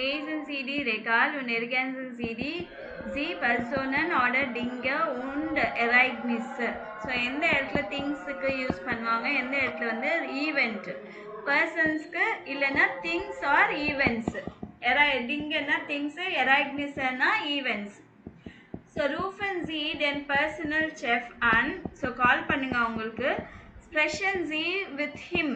lesen Sie die Regal und ergänzen Sie die Sie Personen oder Dinge und Ereignisse. So எந்த இடத்துல திங்ஸுக்கு use பண்ணுவாங்க, எந்த இடத்துல வந்து ஈவெண்ட். பர்சன்ஸ்க்கு இல்லைன்னா திங்ஸ் ஆர் ஈவெண்ட்ஸ். டிங்கன்னா திங்ஸு, எரைக்னிஸ்னா events. So rufen Sie den personal chef an. So call பண்ணுங்க அவங்களுக்கு. sprechen Sie with him.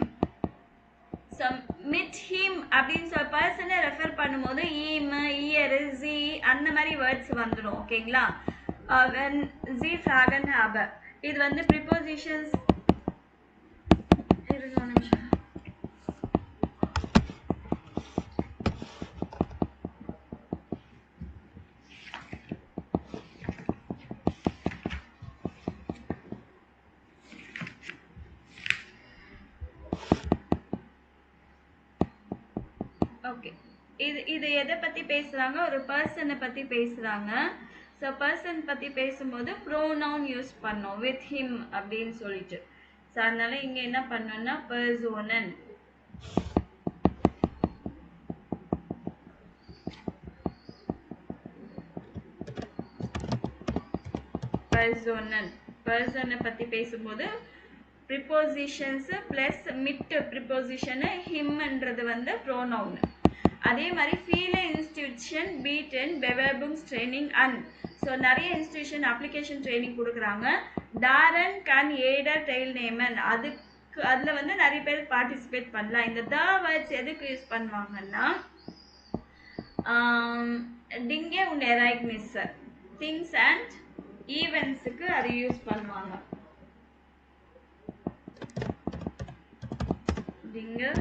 So mit him அப்படின்னு சொல்ல பர்சனை ரெஃபர் பண்ணும்போது ஈம், இயர், ஜி அந்த மாதிரி வேர்ட்ஸ் வந்துடும். ஓகேங்களா? when Sie fragen habe, இது வந்து ப்ரிப்போசிஷன்ஸ். ஒரு நிமிஷம். ஓகே, இது எதை பற்றி பேசுகிறாங்க? ஒரு பர்சனை பற்றி பேசுகிறாங்க. ஸோ பர்சன் பற்றி பேசும்போது ப்ரோனவுன் யூஸ் பண்ணோம், வித் ஹிம் அப்படின்னு சொல்லிட்டு. ஸோ அதனால இங்கே என்ன பண்ணோம்னா பர்சோனன். பர்சனை பற்றி பேசும்போது ப்ரிப்போசிஷன்ஸ் ப்ளஸ் மிட் ப்ரிப்போசிஷனு ஹிம்ன்றது வந்து ப்ரோனவுன். அதே மாதிரி ஃபீல இன்ஸ்டிடியூஷன் பீட்டன் பெவர்புங்ஸ் ட்ரைனிங் அன். ஸோ நிறைய இன்ஸ்டிடியூஷன் அப்ளிகேஷன் ட்ரைனிங் கொடுக்குறாங்க. டாரன் கன் ஏடர் டெய்ல் நேமன், அதில் வந்து நிறைய பேர் பார்ட்டிசிபேட் பண்ணலாம். இந்த த வேர்ட்ஸ் எதுக்கு யூஸ் பண்ணுவாங்கன்னா டிங்கே உண்ட் எரைக்னிஸ், திங்ஸ் அண்ட் ஈவெண்ட்ஸுக்கு அதை யூஸ் பண்ணுவாங்க. டிங்கே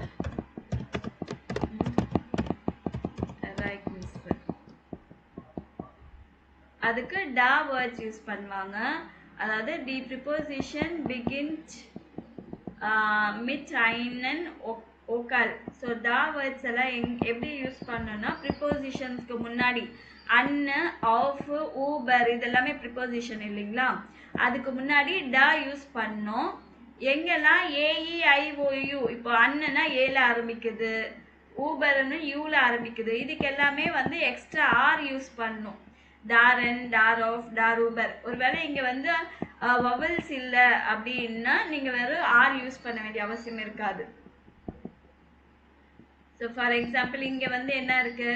அதுக்கு டா வேர்ட்ஸ் யூஸ் பண்ணுவாங்க. அதாவது தி ப்ரிப்போசிஷன் பிகின்ஸ் மிட் ஐனன் ஓக்கல். ஸோ டா வேர்ட்ஸ் எல்லாம் எப்படி யூஸ் பண்ணோம்னா ப்ரிப்போசிஷன்ஸ்க்கு முன்னாடி அன்னு, ஆஃப், ஊபர் இதெல்லாமே ப்ரிப்போசிஷன் இல்லைங்களா? அதுக்கு முன்னாடி டா யூஸ் பண்ணோம். எங்கெல்லாம் ஏஇஐஓயு, இப்போ அன்னுனா ஏல ஆரம்பிக்குது, ஊபர்னு யூல ஆரம்பிக்குது, இதுக்கு எல்லாமே வந்து எக்ஸ்ட்ரா ஆர் யூஸ் பண்ணும். டாரன், டார் ஆஃப், டார் ஊபர். ஒருவேளை இங்கே வந்து வவல்ஸ் இல்லை அப்படின்னா நீங்கள் வெறும் ஆர் யூஸ் பண்ண வேண்டிய அவசியம் இருக்காது. ஸோ ஃபார் எக்ஸாம்பிள் இங்கே வந்து என்ன இருக்கு,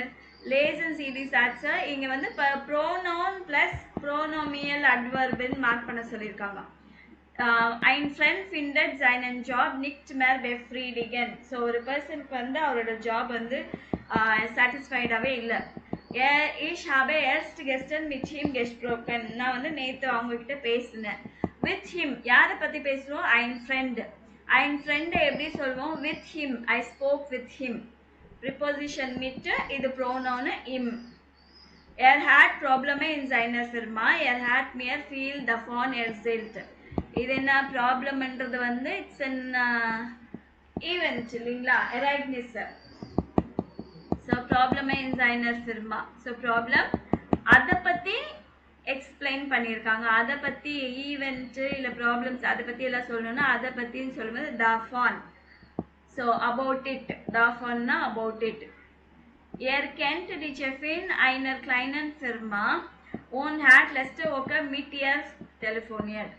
லேசன் சீரீஸ் ஆட்ஸை இங்கே வந்து ப்ரோனவுன் ப்ளஸ் ப்ரோனோமியல் அட்வர்புன்னு மார்க் பண்ண சொல்லியிருக்காங்க. ein Freund findet seinen Job nicht mehr befriedigend. So ஒரு பர்சனுக்கு வந்து அவரோட ஜாப் வந்து சாட்டிஸ்ஃபைடாகவே இல்லை. Ich habe erst gestern mit him gesprochen. நான் வந்து நேற்று அவங்கக்கிட்ட பேசினேன். with him யாரை பற்றி பேசுகிறோம்? ein Freund. ein Friend எப்படி சொல்வோம்? with him, I spoke with him. preposition mit, இது pronoun him. hat Probleme in seiner Firma. hat mir viel davon erzählt. இது என்ன ப்ராப்ளம்ன்றது வந்து இட்ஸ் அன் ஈவெண்ட் இல்லைங்களா? எரைக்னிஸ். ஸோ ப்ராப்ளமே இன் சைனர் ஃபிர்மா. ஸோ ப்ராப்ளம் அதை பற்றி எக்ஸ்பிளைன் பண்ணியிருக்காங்க. அதை பற்றி ஈவெண்ட்டு இல்லை ப்ராப்ளம்ஸ் அதை பற்றி எல்லாம் சொல்லணும்னா அதை பற்றின்னு சொல்லும்போது டாஃபான். ஸோ அபவுட் இட், டாஃபான்னா about it. kennt die Chefin einer kleinen Firma und hat letzte Woche mit ihr telefoniert.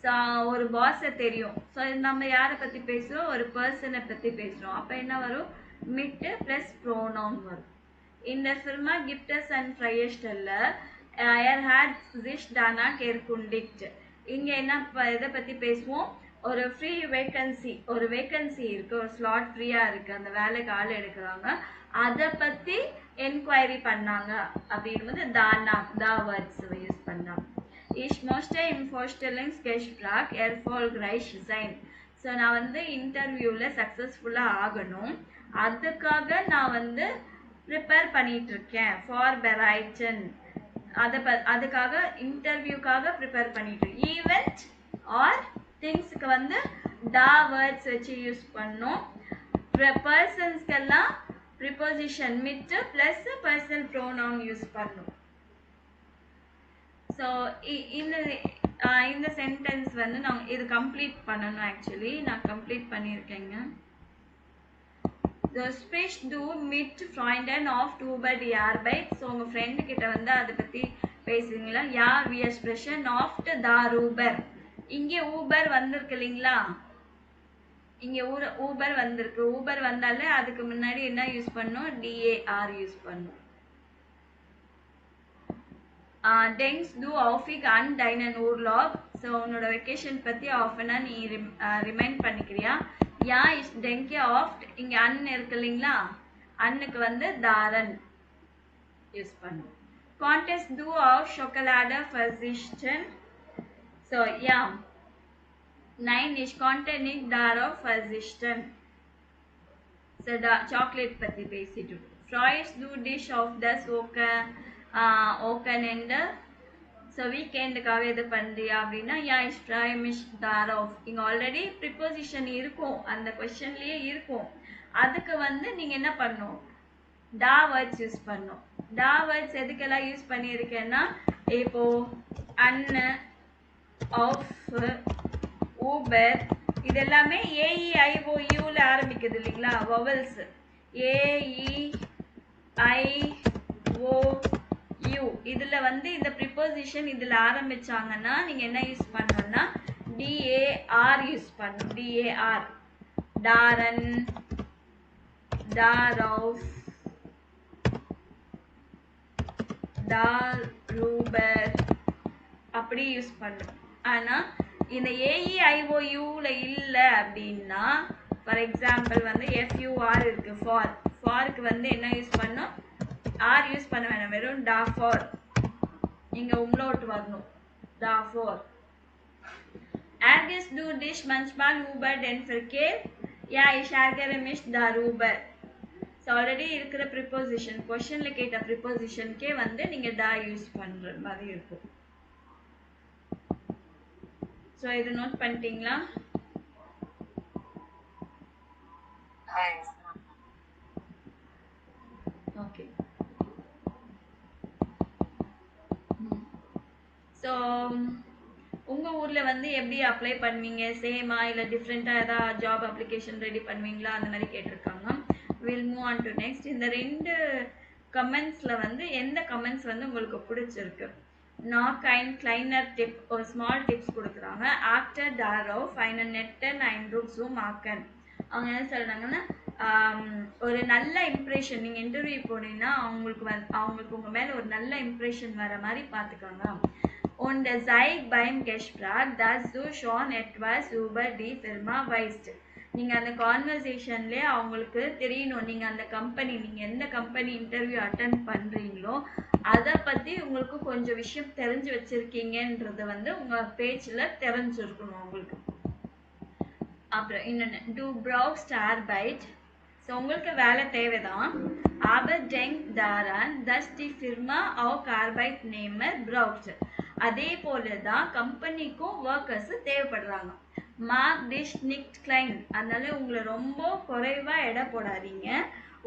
So ஒரு பாஸை தெரியும். ஸோ நம்ம யாரை பற்றி பேசுகிறோம்? ஒரு பர்சனை பற்றி பேசுகிறோம். அப்போ என்ன வரும்? மிட்டு ப்ளஸ் ப்ரோனவுன் வரும். இந்த ஃபிர்மா கிஃப்டஸ் and ஃப்ரையஸ்டல்ல hat sich danach erkundigt. இங்கே என்ன இதை பற்றி பேசுவோம்? ஒரு ஃப்ரீ வேக்கன்சி, ஒரு வேக்கன்சி இருக்குது, ஒரு ஸ்லாட் ஃப்ரீயாக இருக்குது, அந்த வேலைக்கு ஆள் எடுக்கிறாங்க, அதை பற்றி என்கொயரி பண்ணாங்க அப்படின்னும்போது தா வேர்ட்ஸ் யூஸ் பண்ணாங்க. Ich möchte im Vorstellungsgespräch erfolgreich sein. So நான் வந்து இன்டர்வியூவில் சக்ஸஸ்ஃபுல்லாக ஆகணும், அதுக்காக நான் வந்து ப்ரிப்பேர் பண்ணிகிட்ருக்கேன். ஃபார் பெரைட்டன், அதுக்காக இன்டர்வியூக்காக ப்ரிப்பேர் பண்ணிகிட்ருக்கேன். ஈவெண்ட் ஆர் திங்ஸுக்கு வந்து டா வேர்ட்ஸ் வச்சு யூஸ் பண்ணோம். பர்சன்ஸ்க்கெல்லாம் ப்ரிப்போசிஷன் மிட் ப்ளஸ் பர்சனல் ப்ரோனவுன் யூஸ் பண்ணோம். ஸோ இந்த சென்டென்ஸ் வந்து நான் இது கம்ப்ளீட் பண்ணணும். ஆக்சுவலி நான் கம்ப்ளீட் பண்ணியிருக்கேங்க. The speech do mit Freunden of Uber die Arbeit. So உங்கள் ஃப்ரெண்டு கிட்ட வந்து அதை பற்றி பேசுறீங்களா? யா wir sprechen oft darüber. இங்கே ஊபர் வந்திருக்கு இல்லைங்களா? இங்கே ஊபர் வந்திருக்கு. ஊபர் வந்தாலே அதுக்கு முன்னாடி என்ன யூஸ் பண்ணும்? டிஏஆர் யூஸ் பண்ணும். டெங்ஸ் டூ ஆஃபிக் அண்ட் டைனன் ஊர்லாப். ஸோ உன்னோட வெக்கேஷன் பற்றி ஆஃப்னா நீ ரிமைண்ட் பண்ணிக்கிறியா? Yeah is டெங்கே ஆஃப்ட். இங்கே அன் இருக்கு இல்லைங்களா? அன்னுக்கு வந்து தாரன் யூஸ் பண்ணும். கான்டெஸ்ட் டூ ஆஃப் chocolade versüchten. ஸோ யா 9 இஸ் கான்டெனிக் darauf versüchten. ஸோ சாக்லேட் பற்றி பேசிட்டோம். ஃப்ராய்ஸ் டூ டிஷ் ஆஃப் த ஓக்கன் எண்ட். ஸோ வீக்கெண்டுக்காக இது பண்ணுறியா அப்படின்னா யா இஸ் ஃப்ரைமிஷ் தாரோஃப். இங்கே ஆல்ரெடி ப்ரிப்போசிஷன் இருக்கும், அந்த கொஸ்டின்லேயே இருக்கும். அதுக்கு வந்து நீங்கள் என்ன பண்ணணும்? டா வேர்ட்ஸ் யூஸ் பண்ணணும். டா வேர்ட்ஸ் எதுக்கெல்லாம் யூஸ் பண்ணியிருக்கேன்னா இப்போ அன்னு, ஆஃப், ஊபர் இது எல்லாமே AEIOUல ஆரம்பிக்குது இல்லைங்களா? வவல்ஸ் AEIOU இதுல வந்து இந்த ப்ரிப்போசிஷன் இதுல ஆரம்பிச்சாங்கன்னா நீங்க என்ன யூஸ் பண்ணணும்னா DAR யூஸ் பண்ணணும். DAR டாரன், டாரவுஃப், டாரூபர் அப்படி யூஸ் பண்ணணும். ஆனா இந்த AEIOUல இல்லை அப்படின்னா ஃபார் எக்ஸாம்பிள் வந்து FUR இருக்கு, ஃபாருக்கு வந்து என்ன யூஸ் பண்ணணும்? ஆர் யூஸ் பண்ண வேணாம், வெறும் டா ஃபார். இங்க உம்லோட் வரணும். டா for. Ergens du dich manchmal über den Verkehr? Ja, ich ärgere mich darüber. So already இருக்கிற ப்ரிப்போசிஷன், கொஸ்டின்ல கேட்ட ப்ரிப்போசிஷனுக்கே வந்து நீங்க டா யூஸ் பண்ற மாதிரி இருக்கும். ஸோ இது நோட் பண்ணிட்டீங்களா? ஓகே. ஸோ உங்கள் ஊரில் வந்து எப்படி அப்ளை பண்ணுவீங்க? சேமா இல்லை டிஃப்ரெண்ட்டாக ஏதாவது ஜாப் அப்ளிகேஷன் ரெடி பண்ணுவீங்களா? அந்த மாதிரி கேட்டிருக்காங்க. Will move on to next. இந்த 2 கமெண்ட்ஸில் வந்து எந்த கமெண்ட்ஸ் வந்து உங்களுக்கு பிடிச்சிருக்கு? நாக் அண்ட் கிளைனர் டிப், ஒரு ஸ்மால் டிப்ஸ் கொடுக்குறாங்க. Actor tarot fine நெட்டன் and ரூப்ஸூ மாக்கன். அவங்க என்ன சொல்கிறாங்கன்னா ஒரு நல்ல இம்ப்ரெஷன், நீங்கள் இன்டர்வியூ போனீங்கன்னா அவங்களுக்கு உங்கள் மேலே ஒரு நல்ல இம்ப்ரெஷன் வர மாதிரி பார்த்துக்கோங்க. Und Zeig beim Gespräch, dass du schon etwas über die Firma weißt. நீங்கள் அந்த கான்வர்சேஷன்லேயே அவங்களுக்கு தெரியணும் நீங்கள் அந்த கம்பெனி, நீங்கள் எந்த கம்பெனி இன்டர்வியூ அட்டன் பண்ணுறீங்களோ அதை பற்றி உங்களுக்கு கொஞ்சம் விஷயம் தெரிஞ்சு வச்சுருக்கீங்கன்றது வந்து உங்கள் பேச்சில் தெரிஞ்சிருக்கணும் அவங்களுக்கு. அப்புறம் இன்னொன்று டூ ப்ரௌஸ் ஸ்டார்பைட். ஸோ உங்களுக்கு வேலை தேவைதான். aber denkt daran, dass die Firma auch Arbeitnehmer braucht. அதே போல தான் கம்பெனிக்கும் ஒர்க்கர்ஸ் தேவைப்படுறாங்க. மார்க் டிஷ் நிக்ட் கிளைன். அதனால உங்களை ரொம்ப குறைவா எடை போடாதீங்க.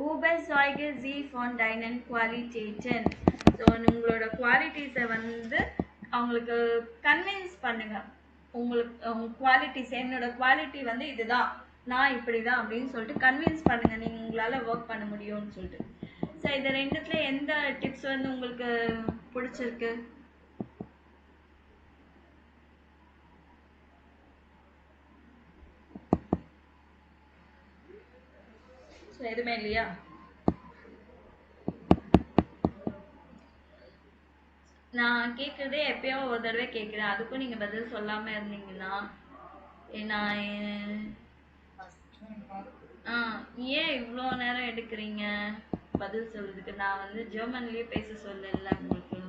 ஊபர் சாய்கு ஜி ஃபான் டைனன் குவாலிட்டேஷன். ஸோ உங்களோட குவாலிட்டிஸை வந்து அவங்களுக்கு கன்வின்ஸ் பண்ணுங்க. உங்களுக்கு குவாலிட்டிஸ், என்னோட குவாலிட்டி வந்து இதுதான், நான் இப்படி தான் அப்படின்னு சொல்லிட்டு கன்வின்ஸ் பண்ணுங்க நீங்கள் உங்களால் ஒர்க் பண்ண முடியும்னு சொல்லிட்டு. ஸோ இந்த 2த்துல எந்த டிப்ஸ் வந்து உங்களுக்கு பிடிச்சிருக்கு? ஸோ எதுவுமே இல்லையா? நான் கேட்குறதே எப்பயோ ஒரு தடவை கேட்குறேன், அதுக்கும் நீங்கள் பதில் சொல்லாமல் இருந்தீங்கன்னா நான் ஏன் இவ்வளோ நேரம் எடுக்கிறீங்க பதில் சொல்றதுக்கு? நான் வந்து ஜெர்மன்லேயே பேச சொல்லல உங்களுக்கு.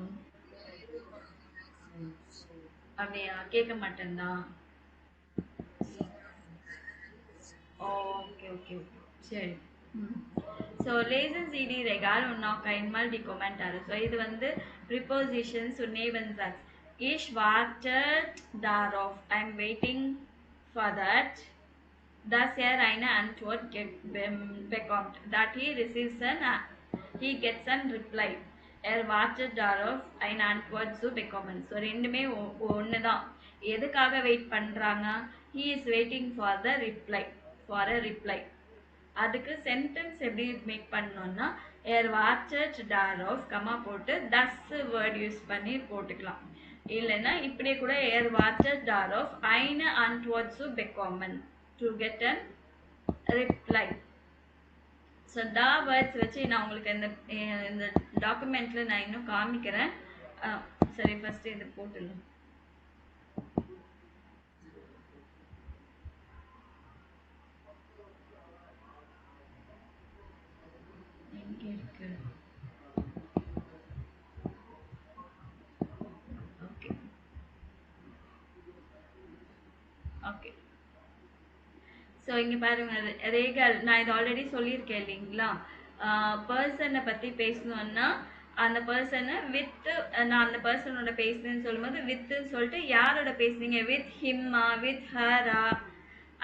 அப்படியா? கேட்க மாட்டேன்டா. ஓகே ஓகே ஓகே சரி. ஸோ லேசன் சிடி ரெகால் உன்னாக்க einmal die Kommentare. ஸோ இது வந்து prepositions und Nebensatz. Ich wartet darauf, I'm waiting for that, dass eine Antwort bekommt, that he receives he gets an reply. wartet darauf, eine Antwort zu bekommen. So ரெண்டுமே ஒன்று தான். எதுக்காக wait பண்ணுறாங்க? he is waiting for the reply, for a reply. அதுக்கு sentence எப்படி make பண்ணணும்னா ஏர் வாட்சட் டாரோஃப் comma போட்டு தஸ் வேர்ட் யூஸ் பண்ணி போட்டுக்கலாம். இல்லைன்னா இப்படியே கூட ஏர் வாட்சட் டாரோஃப் ஐன அன்ட்வர்ட்ஸு பெக்காமன் to get an reply. So டா வேர்ட்ஸ் வச்சு நான் உங்களுக்கு இந்த டாக்குமெண்ட்ல நான் இன்னும் காமிக்கிறேன். சரி, ஃபர்ஸ்ட் இது போட்டுடலாம். எங்கே இருக்கு? Okay okay. ஸோ இங்கே பாருங்க, ரேகல் நான் இது ஆல்ரெடி சொல்லியிருக்கேன் இல்லைங்களா? பர்சனை பற்றி பேசணுன்னா அந்த பர்சனை வித், நான் அந்த பர்சனோட பேசுனேன்னு சொல்லும்போது வித்துன்னு சொல்லிட்டு யாரோட பேசுனீங்க, வித் ஹிம்மா வித் ஹரா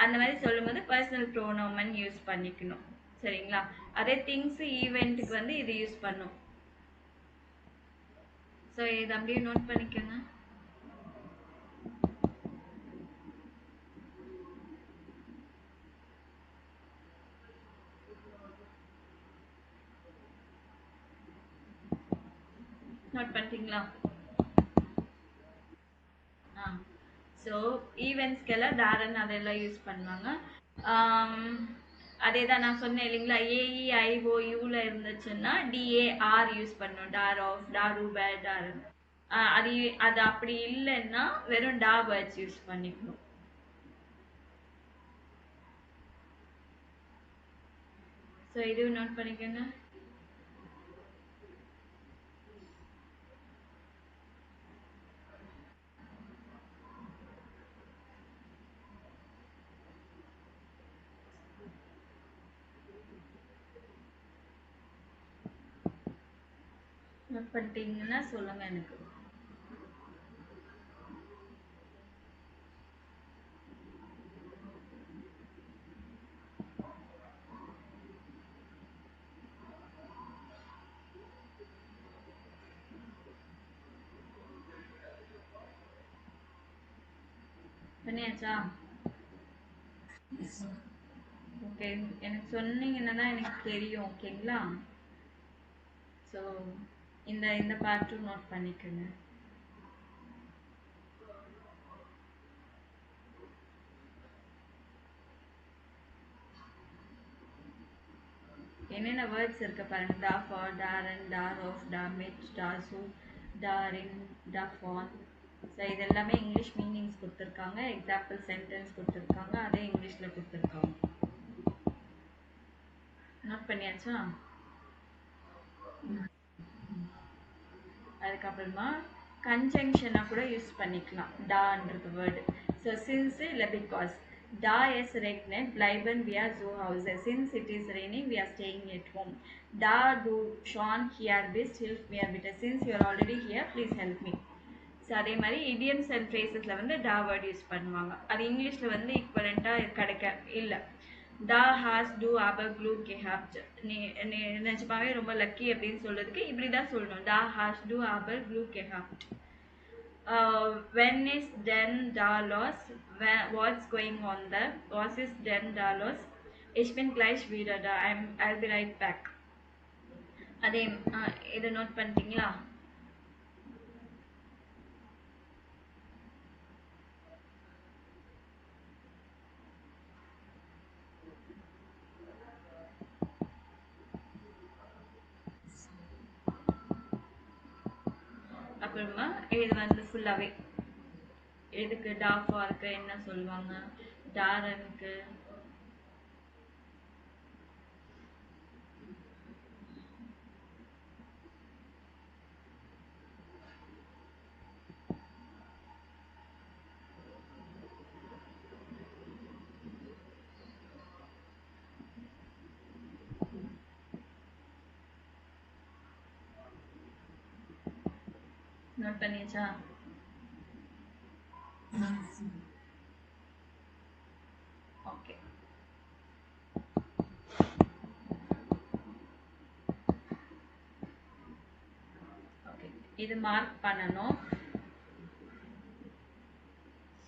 அந்த மாதிரி சொல்லும்போது பர்சனல் ப்ரோனோமன் யூஸ் பண்ணிக்கணும். சரிங்களா? அதே திங்ஸ் ஈவெண்ட்டுக்கு வந்து இது யூஸ் பண்ணும். ஸோ இதை அப்படியே நோட் பண்ணிக்கோங்க. நோட் பண்ணிட்டீங்களா? ஸோ ஈவெண்ட்ஸ்க்கெல்லாம் டாரன் அதெல்லாம் யூஸ் பண்ணுவாங்க. அதே தான் நான் சொன்னேன் இல்லைங்களா, ஏஇஐஓயூல இருந்துச்சுன்னா டிஏஆர் யூஸ் பண்ணணும். டார் ஆஃப், டாரு பேர், டாரன். அது அது அப்படி இல்லைன்னா வெறும் டா வேர்ட்ஸ் யூஸ் பண்ணிக்கணும். ஸோ இதுவும் நோட் பண்ணிக்கோங்க. நோட் பண்ணிட்டீங்கன்னா சொல்லுங்க எனக்கு. பண்ணியாச்சா? ஓகே, எனக்கு சொன்னீங்கன்னா தான் எனக்கு தெரியும். ஓகேங்களா? ஸோ இந்த இந்த பார்ட்டும் நோட் பண்ணிக்கோங்க. என்னென்ன வேர்ட்ஸ் இருக்கு பாருங்க. டா ஃபார், டாரன், டார் ஆஃப், டாமிட், டாசு, டாரின், டாஃபான். ஸோ இது எல்லாமே இங்கிலீஷ் மீனிங்ஸ் கொடுத்துருக்காங்க. எக்ஸாம்பிள் சென்டென்ஸ் கொடுத்துருக்காங்க. அதே இங்கிலீஷில் கொடுத்துருக்காங்க. நோட் பண்ணியாச்சா? அதுக்கப்புறமா கன்ஜங்ஷனை கூட யூஸ் பண்ணிக்கலாம். டான்றது வேர்டு. ஸோ சின்ஸ் இல்லை because. Da es regnet, bleiben wir zu Hause. Since it is raining, we are staying at home. Da du schon hier bist, hilf mir bitte. Since you are already here, please help me. So அதே மாதிரி idioms and ஃப்ரேசஸில் வந்து டா word use பண்ணுவாங்க. அது இங்கிலீஷில் வந்து ஈக்குவலண்ட்டாக கிடைக்க இல்லை. டா ஹாஸ் டூ அபர் க்ளூ கெஹாப்ட். நீ நிஜமாவே ரொம்ப லக்கி அப்படின்னு சொல்றதுக்கு இப்படி தான் சொல்லணும். டா ஹாஸ் டூ அபர் க்ளூ கெஹாப்ட். When is den da los? What's going on there? Was is den da los? Ich bin gleich wieder da. I'll be right back. அதே இதை நோட் பண்ணிட்டீங்களா? அப்புறமா இது வந்து ஃபுல்லாகவே எதுக்கு டாஃபாருக்கு என்ன சொல்லுவாங்க, டாரனுக்கு நோட் பண்ணியாச்சா? ஓகே. ஓகே, இது மார்க் பண்ணணும்.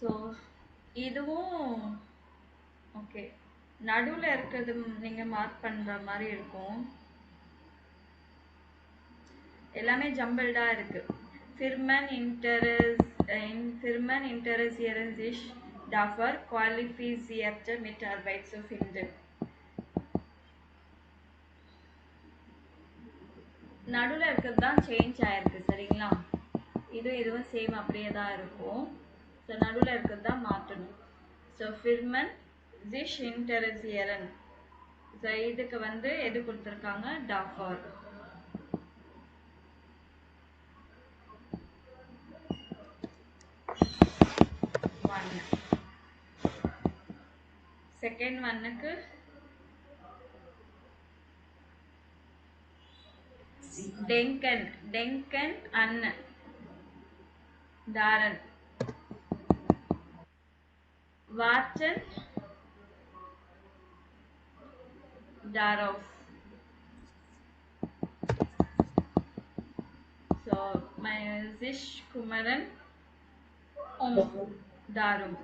ஸோ இதுவும் ஓகே. நடுவுல இருக்கிறது நீங்க மார்க் பண்ற மாதிரி இருக்கும். எல்லாமே ஜம்பிள்டா இருக்கு. Firmen interessieren sich dafür, qualifizierte Mitarbeit zu finden. நடுவுல இருக்கிறது தான் சேஞ்ச் ஆயிருக்கு சரிங்களா? இதுவும் சேம் அப்படியே தான் இருக்கும். ஸோ நடுவுல இருக்கிறது தான் மாற்றணும். So Firmen sich interessieren. So இதுக்கு வந்து எது கொடுத்துருக்காங்க? dafür. செகண்ட் ஒன்னுக்கு denken an daran, warten darauf. So sich kümmern darum.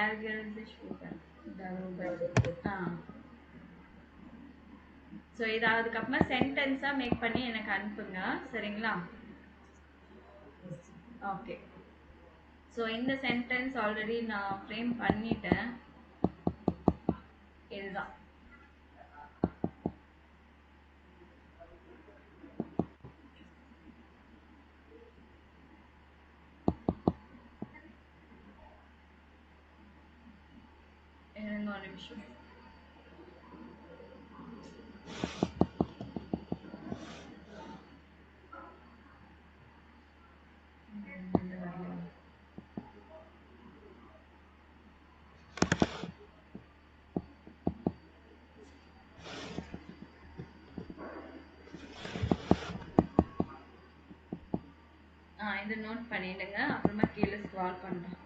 Ärgern sich darüber. So இதை அதுக்கப்புறமா சென்டென்ஸாக மேக் பண்ணி எனக்கு அனுப்புங்க சரிங்களா? ஓகே. ஸோ இந்த சென்டென்ஸ் ஆல்ரெடி நான் ஃப்ரேம் பண்ணிட்டேன். இதுதான். ஒரு நிமிஷம். இதை நோட் பண்ணிடுங்க. அப்புறமா கீழே ஸ்க்ரால் பண்றேன்.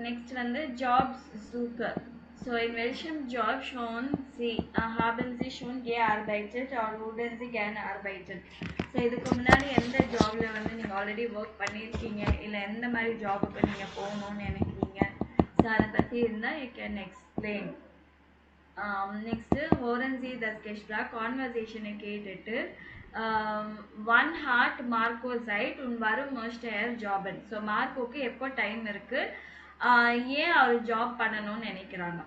Next வந்து Jobs Suche. So in welchem Job haben Sie schon gearbeitet or würden Sie gerne arbeiten? So இதுக்கு முன்னாடி எந்த ஜாப்ல வந்து நீங்கள் ஆல்ரெடி ஒர்க் பண்ணியிருக்கீங்க, இல்லை எந்த மாதிரி ஜாபுக்கு நீங்கள் போகணும்னு நினைக்கிறீங்க, ஸோ அதை பற்றி இருந்தால் யூ கேன் எக்ஸ்பிளைன். நெக்ஸ்ட்டு ஹோரன் Sie das Gespräch கான்வர்சேஷனை கேட்டுட்டு ஒன் ஹார்ட் மார்க்கோ சைட் உன் வரும் மோஸ்டர் ஜாபன். ஸோ மார்க்கோக்கு எப்போ டைம் இருக்கு, ஏன் அவர் ஜாப் பண்ணணும்னு நினைக்கிறாங்க.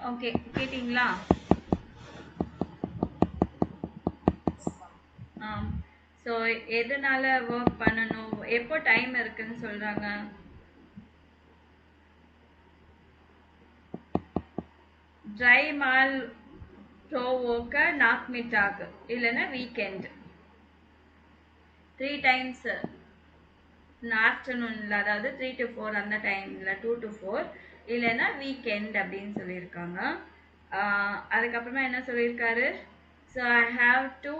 ஓகே, கேட்டிங்களா? ஸோ எதனால ஒர்க் பண்ணணும், எப்போ டைம் இருக்குன்னு சொல்றாங்க? ட்ரை மால் ப்ரோ ஒர்க்கர் நாக்மிட்டாக் இல்லைன்னா வீக்கெண்ட் 3 டைம்ஸ் ஆஃப்டர்நூனில், அதாவது 3 to 4 அந்த டைமில் 2 to 4 இல்லைன்னா வீக்கெண்ட் அப்படின்னு சொல்லியிருக்காங்க. அதுக்கப்புறமா என்ன சொல்லியிருக்காரு? So I have to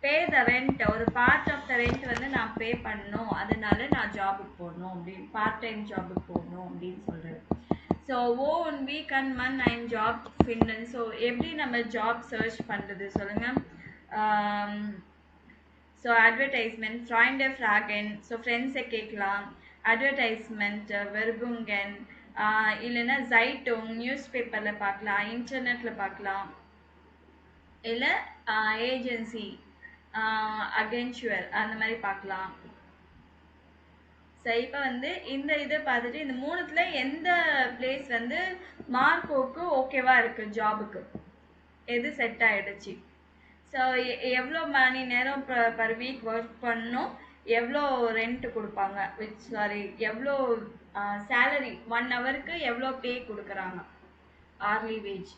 pay the rent, ஒரு பார்ட் ஆஃப் த ரெண்ட் வந்து நான் பே பண்ணணும், அதனால நான் ஜாபுக்கு போகணும் அப்படின்னு, பார்ட் டைம் ஜாபுக்கு போகணும் அப்படின்னு சொல்கிறேன். So one week and month ஐம் ஜாப் ஃபின்டன். ஸோ எப்படி நம்ம ஜாப் சர்ச் பண்ணுறது சொல்லுங்கள்? ஸோ அட்வர்டைஸ்மெண்ட் ஃப்ராய்ண்டர் ஃப்ராகன், ஸோ ஃப்ரெண்ட்ஸை கேட்கலாம். அட்வர்டைஸ்மெண்ட் வெர்புங்கன், இல்லைன்னா ஜைட்டோங் நியூஸ் பேப்பரில் பார்க்கலாம், இன்டர்நெட்டில் பார்க்கலாம், இல்லை ஏஜென்சி அகென்ச்சுவல் அந்த மாதிரி பார்க்கலாம். ஸோ இப்போ வந்து இந்த இதை பார்த்துட்டு இந்த மூணுத்துல எந்த பிளேஸ் வந்து மார்க்கோக்கு ஓகேவா இருக்கு, ஜாபுக்கு எது செட் ஆயிடுச்சு. ஸோ எவ்வளோ மணி நேரம் பர் வீக் ஒர்க் பண்ணணும், எவ்வளோ ரெண்ட் கொடுப்பாங்க, சாரி எவ்வளோ சேலரி, 1 ஹவருக்கு எவ்வளோ பே கொடுக்குறாங்க, hourly wage.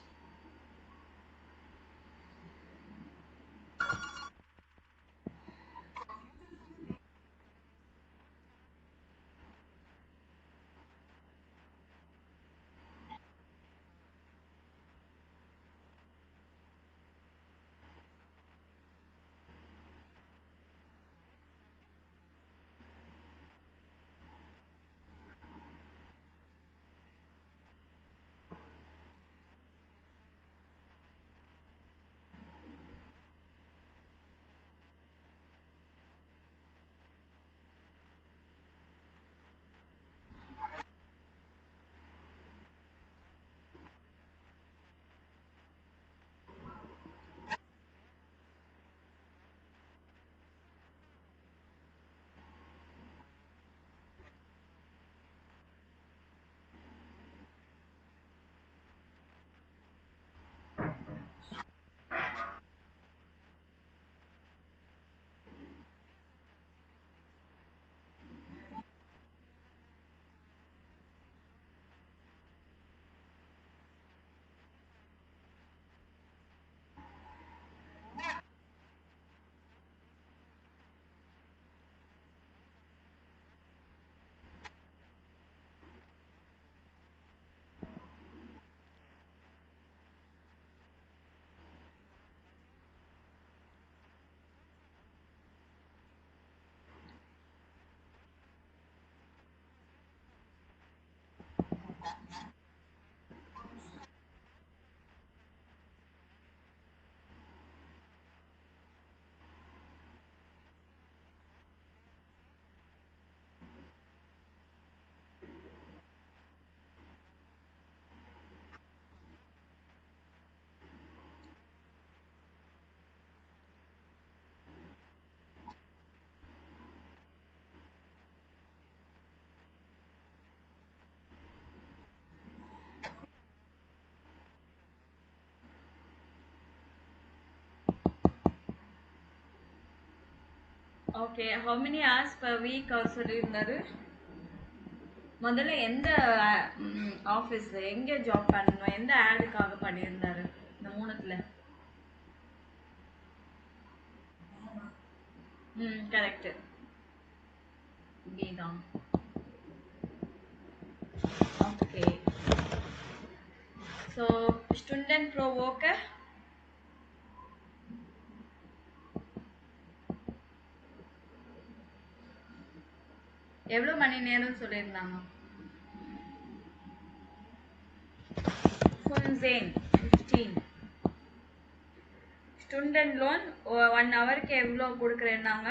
Okay, how many hours per week அவர் சொல்லியிருந்தாரு? முதல்ல எந்த ஆஃபீஸ், எங்கே ஜாப் பண்ணணும், எந்த ஆடுக்காக பண்ணியிருந்தாரு இந்த மூணுத்துல? கரெக்டு, தான். Okay, so student bro okay. எவ்வளோ மணி நேரம் சொல்லியிருந்தாங்க? ஃபுன்சேன் 15. ஸ்டூடெண்ட் லோன் 1 ஹவருக்கு எவ்வளோ கொடுக்குறேன்னாங்க?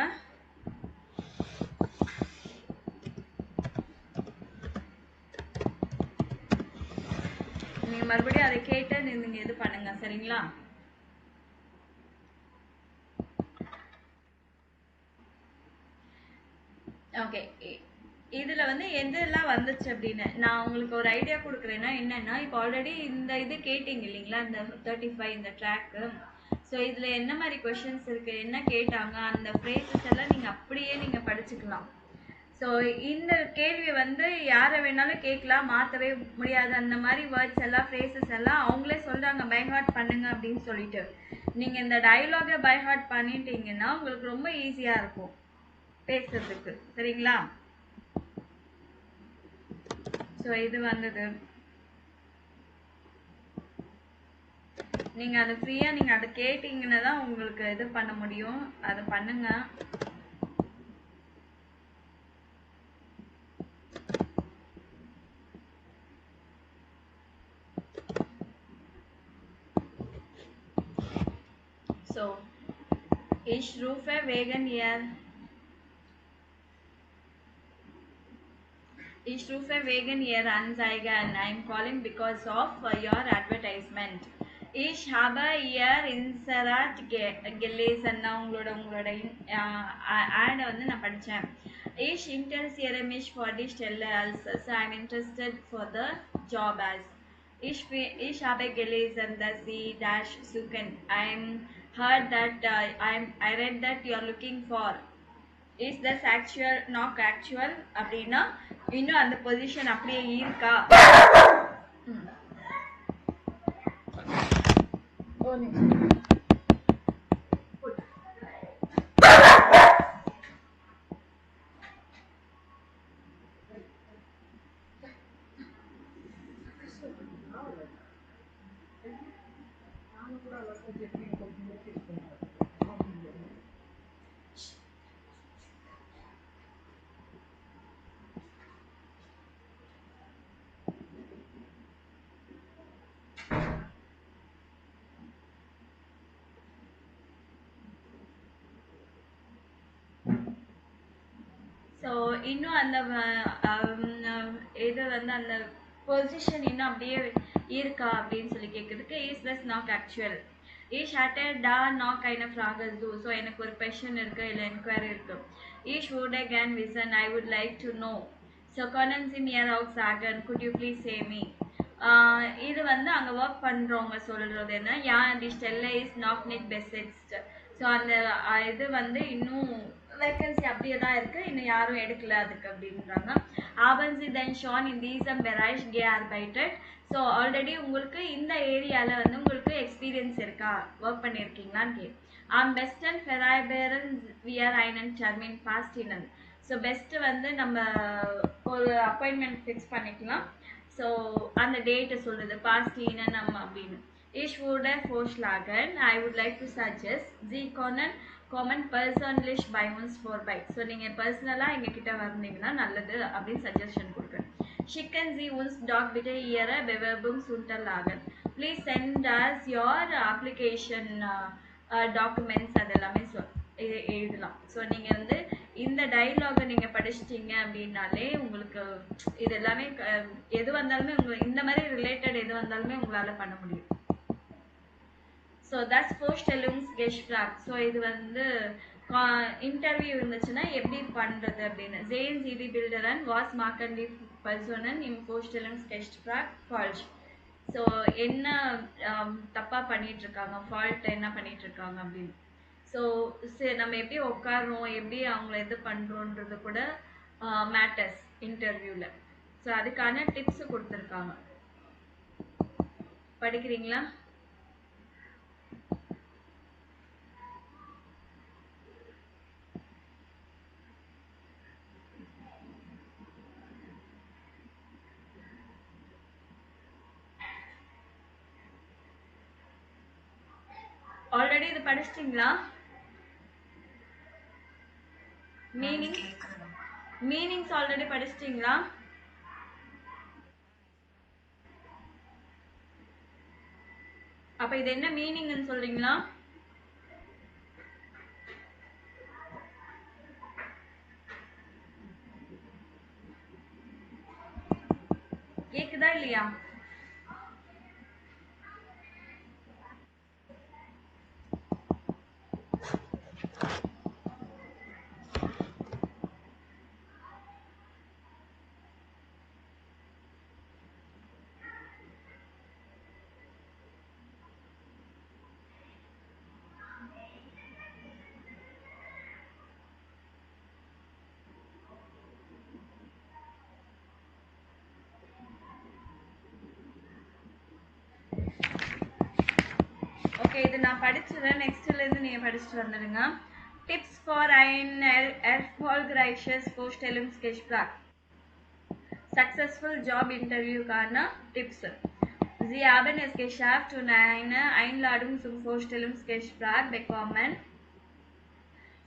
நீங்கள் மறுபடியும் அதை கேட்டு நீங்கள் இது பண்ணுங்க, சரிங்களா? ஓகே, இதுல வந்து எதெல்லாம் வந்துச்சு அப்படின்னு நான் உங்களுக்கு ஒரு ஐடியா கொடுக்குறேன்னா என்னன்னா, இப்போ ஆல்ரெடி இந்த இது கேட்டீங்க இல்லைங்களா, இந்த 35 இந்த ட்ராக்கு. ஸோ இதுல என்ன மாதிரி கொஷின்ஸ் இருக்கு, என்ன கேட்டாங்க, அந்த ஃப்ரேசஸ் எல்லாம் நீங்க அப்படியே நீங்க படிச்சுக்கலாம். ஸோ இந்த கேள்வி வந்து யாரை வேணாலும் கேட்கலாம், மாற்றவே முடியாது. அந்த மாதிரி வேர்ட்ஸ் எல்லாம் ஃப்ரேசஸ் எல்லாம் அவங்களே சொல்றாங்க பைஹார்ட் பண்ணுங்க அப்படின்னு சொல்லிட்டு. நீங்க இந்த டயலாகை பைஹார்ட் பண்ணிட்டீங்கன்னா உங்களுக்கு ரொம்ப ஈஸியா இருக்கும் பேசுறதுக்கு. சரிங்களா? ஸோ இது வந்தது. நீங்க அதை ஃப்ரீயா நீங்க அதை கேட்டீங்கன்னா தான் உங்களுக்கு இது பண்ண முடியும். அதை பண்ணுங்க. So, ich rufe wegen ihr. Ich rufe wegen Ihrer Anzeige an. I am calling because of your advertisement. Ich habe Ihr Inserat gelesen. உங்களோட ad வந்து நான் படிச்சேன். Ich interessiere mich for die Stelle als. So I am interested for the job as. Ich habe gelesen, dass Sie dash suchen. I heard that I read that you are looking for. Is this actual not actual அப்படின்னா இன்னும் அந்த position அப்படியே இருக்கா? So இன்னும் அந்த இது வந்து அந்த பொசிஷன் இன்னும் அப்படியே இருக்கா அப்படின்னு சொல்லி கேட்குறதுக்கு is this not actual. Ich hatte da noch eine Frage zu. So எனக்கு ஒரு கொஷன் இருக்கு, இல்லை என்கொயரி இருக்கு. Ich würde gern wissen, I would like to know. So können Sie mir auch sagen, could you please say me? இது வந்து அங்கே work பண்ணுறவங்க சொல்கிறது என்ன, யா தி ஸ்டெல்ல இஸ் நாட் நெட் பெஸ்ட். ஸோ அந்த இது வந்து இன்னும் வேக்கன்சி அப்படியே தான் இருக்கு, இன்னும் யாரும் எடுக்கல அதுக்கு அப்படின்றாங்க. ஆபன்சி தென் ஷான் இன் தீசம் பெராய்ஷ் கே ஆர்பைட்டட். ஸோ ஆல்ரெடி உங்களுக்கு இந்த ஏரியாவில் வந்து உங்களுக்கு எக்ஸ்பீரியன்ஸ் இருக்கா, ஒர்க் பண்ணியிருக்கீங்களான்னு கேட்கு. பெஸ்டன் ஃபெராய்பேரன் வியர் ஐனன் சர்மின் பாஸ்டினன். ஸோ பெஸ்ட்டு வந்து நம்ம ஒரு அப்பாயின்மெண்ட் ஃபிக்ஸ் பண்ணிக்கலாம். ஸோ அந்த டேட்டை சொல்கிறது பாஸ்டினன் நம்ம அப்படின்னு. Ich würde vorschlagen, I would like to suggest, Sie können kommen persönlich bei uns vorbei. So நீங்கள் பர்சனலாக எங்ககிட்ட வந்தீங்கன்னா நல்லது அப்படின்னு சஜஷன் கொடுக்குறேன். Schicken Sie uns doch bitte Ihre Bewerbungsunterlagen. Please send us your application documents. அதெல்லாமே எழுதலாம். ஸோ நீங்கள் வந்து இந்த டைலாகை நீங்கள் படிச்சிட்டிங்க அப்படின்னாலே உங்களுக்கு இது எல்லாமே எது வந்தாலுமே உங்களுக்கு இந்த மாதிரி ரிலேட்டட் எது வந்தாலுமே உங்களால் பண்ண முடியும். So that's Vorstellungsgespräch. ஸோ இது வந்து இன்டர்வியூ இருந்துச்சுன்னா எப்படி பண்ணுறது அப்படின்னு. Sehen Sie die Bilder an, was machen die Personen im Vorstellungsgespräch falsch? So என்ன தப்பாக பண்ணிகிட்ருக்காங்க, ஃபால்ட் என்ன பண்ணிகிட்ருக்காங்க அப்படின்னு. ஸோ நம்ம எப்படி உட்காரோம், எப்படி அவங்கள இது பண்ணுறோன்றது கூட மேட்டர்ஸ் இன்டர்வியூவில். ஸோ அதுக்கான டிப்ஸு கொடுத்துருக்காங்க. படிக்கிறீங்களா? ஆல்ரெடி இது படிச்சிட்டிங்களா? Meanings already படிச்சிட்டிங்களா? அப்ப இது என்ன மீனிங்னு சொல்றீங்களா? கேக்குதா இல்லையா? ஓகே, இது நான் படிச்சிடுறேன். நெக்ஸ்ட்லேருந்து நீங்கள் படிச்சுட்டு வந்துடுங்க. Tips for ein erfolgreiches Vorstellungsgespräch. Successful job இன்டர்வியூக்கான tips. Sie haben es geschafft und eine Einladung zum Vorstellungsgespräch bekommen.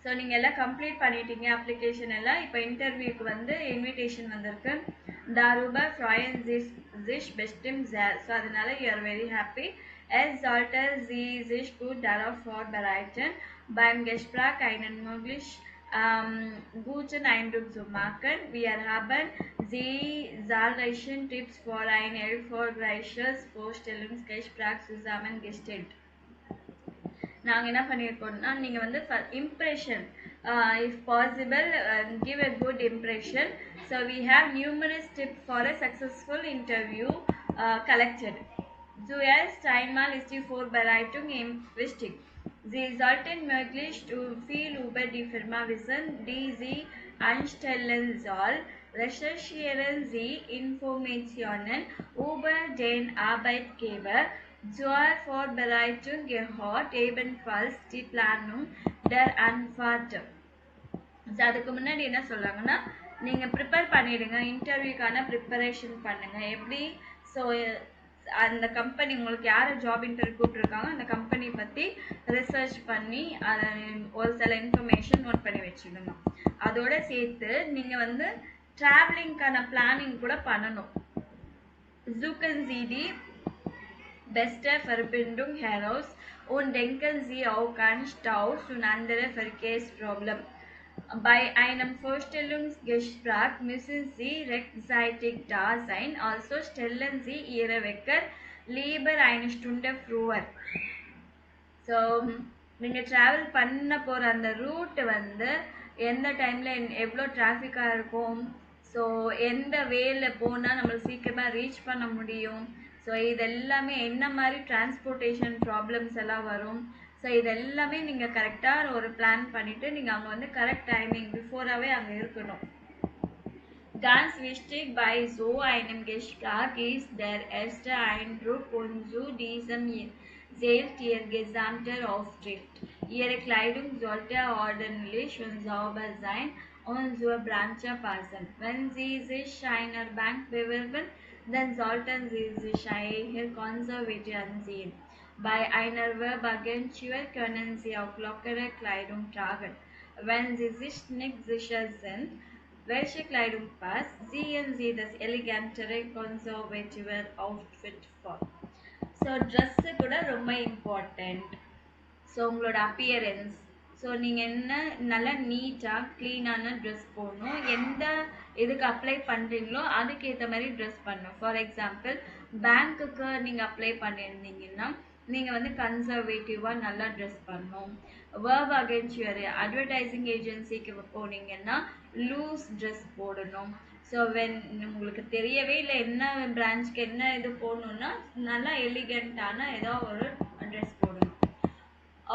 So நீங்கள் எல்லாம் கம்ப்ளீட் பண்ணிட்டீங்க அப்ளிகேஷன் எல்லாம். இப்போ இன்டர்வியூக்கு வந்து இன்விடேஷன் வந்திருக்கு. Darüber freuen sich bestimmt sehr. So அதனால you are very happy. Es sollte Sie sich gut darauf vorbereiten, beim Gespräch einen möglichst guten Eindruck zu machen. Wir haben Sie zahlreiche Tipps für ein erfolgreiches Vorstellungsgespräch zusammengestellt. நாங்கள் என்ன பண்ணியிருக்கோம்னா, நீங்கள் வந்து impression if possible give a good impression. So we have numerous tips for a successful interview collected. Zuerst einmal ist die Vorbereitung wichtig. Sie sollten möglichst viel über die Firma wissen, die Sie anstellen soll. Recherchieren Sie Informationen über den Arbeitgeber. Zur Vorbereitung gehört ebenfalls die Planung der Anfahrt. So அதுக்கு முன்னாடி என்ன சொல்கிறாங்கன்னா, நீங்கள் prepare பண்ணிவிடுங்க, இன்டர்வியூக்கான preparation பண்ணுங்கள். எப்படி? So அந்த company உங்களுக்கு யார் ஜாப் இன்டர்வியூ கூப்பிட்ருக்காங்க அந்த கம்பெனி பற்றி ரிசர்ச் பண்ணி அதை ஒரு சில இன்ஃபர்மேஷன் நோட் பண்ணி வச்சுக்கணும். அதோடு சேர்த்து நீங்கள் வந்து ட்ராவலிங்க்கான பிளானிங் கூட பண்ணணும். Suchen Sie die beste Verbindung heraus und denken Sie auch an Staus und andere Verkehrsprobleme. Bei einem Vorstellungsgespräch müssen Sie rechtzeitig da sein, also stellen Sie Ihre Wecker lieber eine Stunde früher. So நீங்கள் travel பண்ண போகிற அந்த route வந்து எந்த டைமில் எவ்வளோ டிராஃபிக்காக இருக்கும், ஸோ எந்த வேல போனால் நம்மளுக்கு சீக்கிரமாக ரீச் பண்ண முடியும், ஸோ இதெல்லாமே என்ன மாதிரி டிரான்ஸ்போர்ட்டேஷன் ப்ராப்ளம்ஸ் எல்லாம் வரும், ஸோ இதெல்லாமே நீங்கள் கரெக்டாக ஒரு பிளான் பண்ணிவிட்டு நீங்கள் அங்கே வந்து கரெக்ட் டைமிங் பிஃபோராகவே அங்கே இருக்கணும். Ganz wichtig bei so einem Gespräch ist der erste Eindruck und zu diesem zählt Ihr gesamter Auftritt. Ihre Kleidung sollte ordentlich und sauber sein und zur Branche passen. Wenn Sie sich einer Bank bewerben, dann sollten Sie sich eher konservativ anziehen. Bei einer Werbeagentur können Sie auch lockere Kleidung tragen. Wenn Sie sich nicht sicher sind, welche Kleidung passt, sehen Sie das elegantere, konservative Outfit vor. So dress கூட ரொம்ப important. So உங்களோட appearance, so நீங்கள் என்ன நல்லா நீட்டாக க்ளீனான dress போடணும். எந்த இதுக்கு அப்ளை பண்ணுறீங்களோ அதுக்கேற்ற மாதிரி ட்ரெஸ் பண்ணணும். ஃபார் எக்ஸாம்பிள் பேங்க்குக்கு நீங்கள் அப்ளை பண்ணியிருந்தீங்கன்னா நீங்கள் வந்து கன்சர்வேட்டிவாக நல்லா ட்ரெஸ் பண்ணணும். வேர்ப் அகென்ச்சுவரி அட்வர்டைசிங் ஏஜென்சிக்கு போனீங்கன்னா லூஸ் ட்ரெஸ் போடணும். ஸோ உங்களுக்கு தெரியவே இல்லை என்ன பிரான்ச்சுக்கு என்ன இது போடணுன்னா நல்லா எலிகண்ட்டான ஏதோ ஒரு ட்ரெஸ் போடணும்.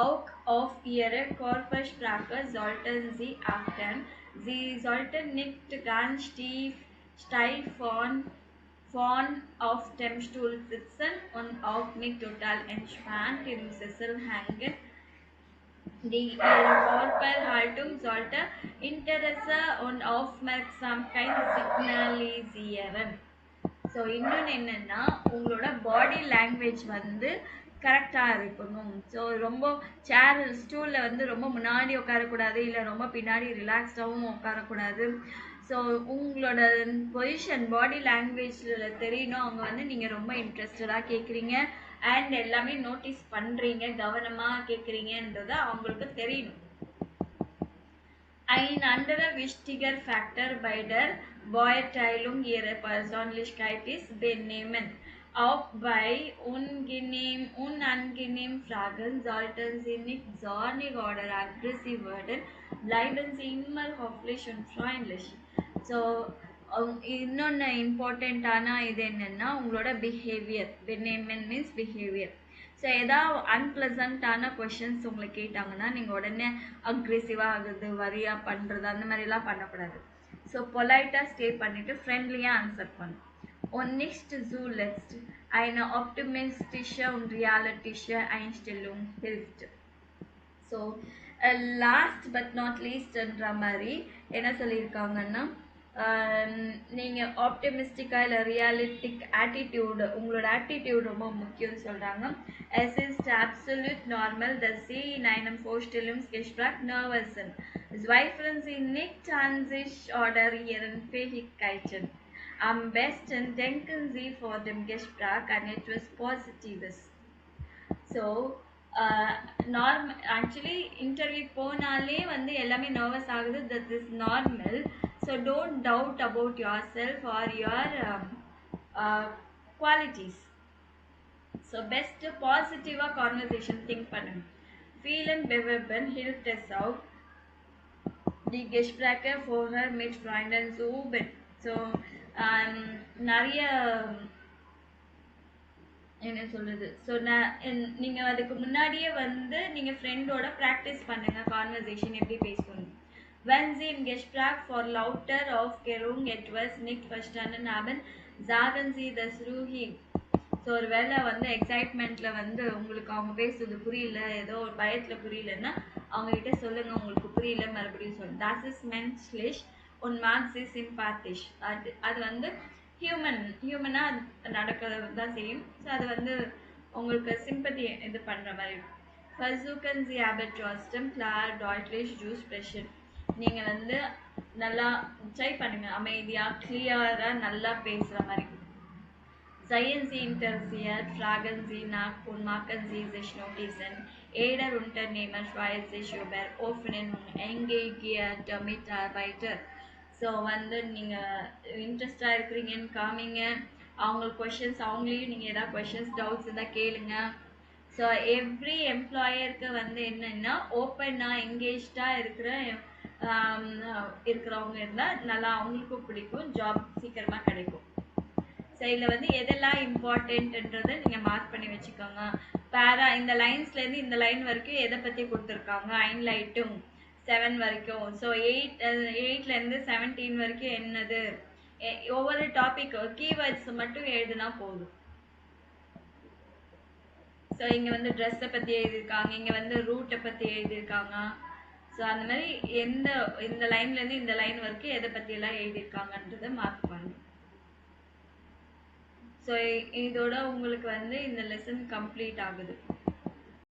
Auch auf Ihre Körpersprache sollten Sie achten. Sie sollten nicht ganz steif vorn auf dem Stuhl sitzen und auch nicht total entspannt im Sessel hängen. Ihre Körperhaltung sollte Interesse und Aufmerksamkeit signalisieren. So இன்னொன்று என்னென்னா உங்களோட body language வந்து கரெக்டாக இருக்கணும். So ரொம்ப ஸ்டூலில் வந்து ரொம்ப முன்னாடி உட்காரக்கூடாது, இல்லை ரொம்ப பின்னாடி ரிலாக்ஸ்டாகவும் உட்காரக்கூடாது. ஸோ உங்களோட பொசிஷன் பாடி லாங்குவேஜில் தெரியணும். அவங்க வந்து நீங்கள் ரொம்ப இன்ட்ரெஸ்டடாக கேட்குறீங்க அண்ட் எல்லாமே நோட்டீஸ் பண்ணுறீங்க, கவனமாக கேட்குறீங்கன்றது அவங்களுக்கு தெரியணும். Ein anderer wichtiger Faktor bei der Beurteilung Ihrer Persönlichkeit ist Benehmen. Auch bei unangenehmen Fragen sollten Sie nicht zornig oder aggressiv werden. Bleiben Sie immer höflich und freundlich. So இன்னொன்று இம்பார்ட்டண்ட்டான இது என்னென்னா உங்களோட பிஹேவியர். பெனேமன் மீன்ஸ் பிஹேவியர். ஸோ ஏதாவது அன்பிளசண்ட்டான questions உங்களுக்கு கேட்டாங்கன்னா நீங்கள் உடனே அக்ரெசிவாக ஆகுது, வரியாக பண்ணுறது அந்த மாதிரிலாம் பண்ணக்கூடாது. ஸோ பொலைட்டாக ஸ்டே பண்ணிவிட்டு ஃப்ரெண்ட்லியாக ஆன்சர் பண்ணும். Und nicht zuletzt eine optimistische und realistische Einstellung hilft. So last but not லீஸ்ட்ன்ற மாதிரி என்ன சொல்லியிருக்காங்கன்னா நீங்கள் ஆப்டிமிஸ்டிக்காக இல்லை ரியாலிட்டிக் ஆட்டிடியூடு உங்களோட ஆட்டிடியூட் ரொம்ப முக்கியம்னு சொல்கிறாங்க. Es ist absolut normal, dass Sie in einem Vorstellungsgespräch nervös sind. Zweifeln Sie nicht an sich oder Ihren Fähigkeiten. Am besten denken Sie vor dem Gespräch an etwas Positives. So actually interview போனாலே வந்து எல்லாமே nervous ஆகுது. That is normal. So don't doubt about yourself or your qualities. So best பாசிட்டிவாக conversation think பண்ணுங்க. Vielen bewerben hilft es auch, die Gespräche vorher mit Freunden zu üben. So நிறைய என்ன சொல்கிறது, so நீங்கள் அதுக்கு முன்னாடியே வந்து நீங்கள் ஃப்ரெண்டோட ப்ராக்டிஸ் பண்ணுங்கள் கான்வர்சேஷன் எப்படி பேசணும். Wenn Sie im Gespräch vor lauter Aufregung etwas nicht verstanden haben, sagen Sie das ruhig. So ஒரு வேளை வந்து எக்ஸைட்மெண்ட்டில் வந்து உங்களுக்கு அவங்க பேசுறது புரியல, ஏதோ ஒரு பயத்தில் புரியலன்னா அவங்ககிட்ட சொல்லுங்கள் உங்களுக்கு புரியல, மறுபடியும் சொல்லுங்கள். Das ist menschlich und mag Sie sympathisch. அது வந்து ஹியூமனாக நடக்கிறது தான் செய்யும். ஸோ அது வந்து உங்களுக்கு சிம்பத்தி இது பண்ணுற மாதிரி. Versuchen Sie aber trotzdem klar, deutlich zu sprechen. நீங்கள் வந்து நல்லா ட்ரை பண்ணுங்கள், அமைதியாக கிளியராக நல்லா பேசுகிற மாதிரி. Seien Sie interessiert, fragen Sie nach und machen Sie sich Notizen. Jeder Unternehmer freut sich über offenen und engagierte Mitarbeiter. So வந்து நீங்கள் இன்ட்ரெஸ்டாக இருக்கிறீங்கன்னு காமிங்க. அவங்களுக்கு கொஷின்ஸ், அவங்களையும் நீங்கள் ஏதாவது கொஷின்ஸ் டவுட்ஸ் இருந்தால் கேளுங்க. ஸோ எவ்ரி எம்ப்ளாயருக்கு வந்து என்னென்னா ஓப்பனாக என்கேஜ்டாக இருக்கிறவங்க இருந்தால் நல்லா அவங்களுக்கும் பிடிக்கும், ஜாப் சீக்கிரமாக கிடைக்கும். ஸோ இதில் வந்து எதெல்லாம் இம்பார்ட்டன்ட்ன்றதை நீங்கள் மார்க் பண்ணி வச்சுக்கோங்க. இந்த லைன்ஸ்லேருந்து இந்த லைன் வரைக்கும் எதை பற்றி கொடுத்துருக்காங்க, ஐன்லைட்டும் 7 வரைக்கும். ஸோ 8லேருந்து 17 வரைக்கும் என்னது, ஒவ்வொரு டாபிக் கீவேர்ட்ஸ் மட்டும் எழுதுனா போதும். ஸோ இங்கே வந்து ட்ரெஸ்ஸை பற்றி எழுதியிருக்காங்க, இங்கே வந்து ரூட்டை பற்றி எழுதியிருக்காங்க. ஸோ அந்த மாதிரி இந்த லைன்லேருந்து இந்த லைன் வரைக்கும் எதை பற்றியெல்லாம் எழுதியிருக்காங்கன்றதை மார்க் பண்ணணும். ஸோ இதோட உங்களுக்கு வந்து இந்த லெசன் கம்ப்ளீட் ஆகுது.